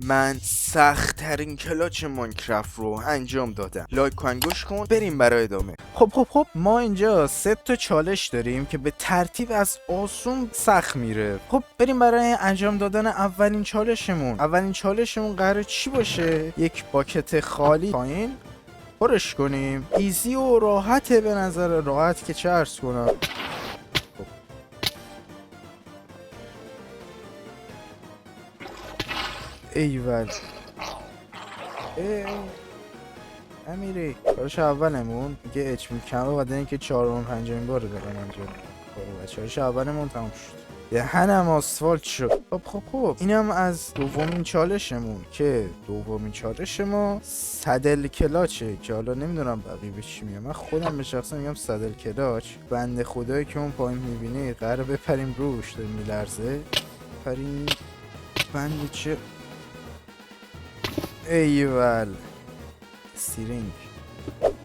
من سخت ترین کلاچ ماینکرافت رو انجام دادم. لایک کن، گوش کن، بریم برای ادامه. خب ما اینجا 3 تا چالش داریم که به ترتیب از آسون سخت میره. خب بریم برای انجام دادن اولین چالشمون قراره چی باشه؟ یک باکت خالی پایین پرش کنیم. ایزی و راحته، به نظر راحت که چه عرض کنم. ایول امیری چالش اولمون دیگه اچ میکنه بعد اینکه چهارم پنجمین بار دارم انجام میدم. چالش اولمون تموم شد، دهنم آسفالت شد. خب اینم از دومین چالشمون که دومین چالش ما صدل کلاچه که حالا نمیدونم بقیه به چی میگم. من خودم به شخصا میگم صدل کلاچ. بنده خدایی که اون پایین میبینی قراره بپریم روش، داره میلرزه. پریم بنده چه ایول سیرینگ.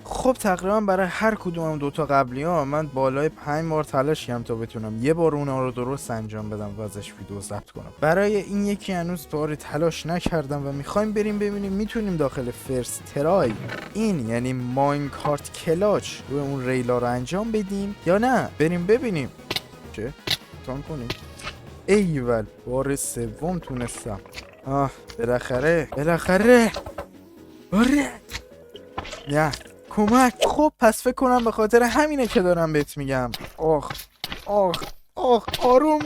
خب تقریبا برای هر کدوم دوتا قبلی ها من بالای 5 بار تلاش کردم تا بتونم یه بار اونا رو درست انجام بدم و ازش ویدیو ضبط کنم. برای این یکی هنوز بار تلاش نکردم و میخوایم بریم ببینیم میتونیم داخل فرست ترای این یعنی ماینکارت کلاچ روی اون ریلا رو انجام بدیم یا نه. بریم ببینیم چه تان کنیم. ایول بار سوم تونستم. بالاخره آره نه کمک. خب پس فکر کنم به خاطر همینه که دارم بهت میگم. آخ آروم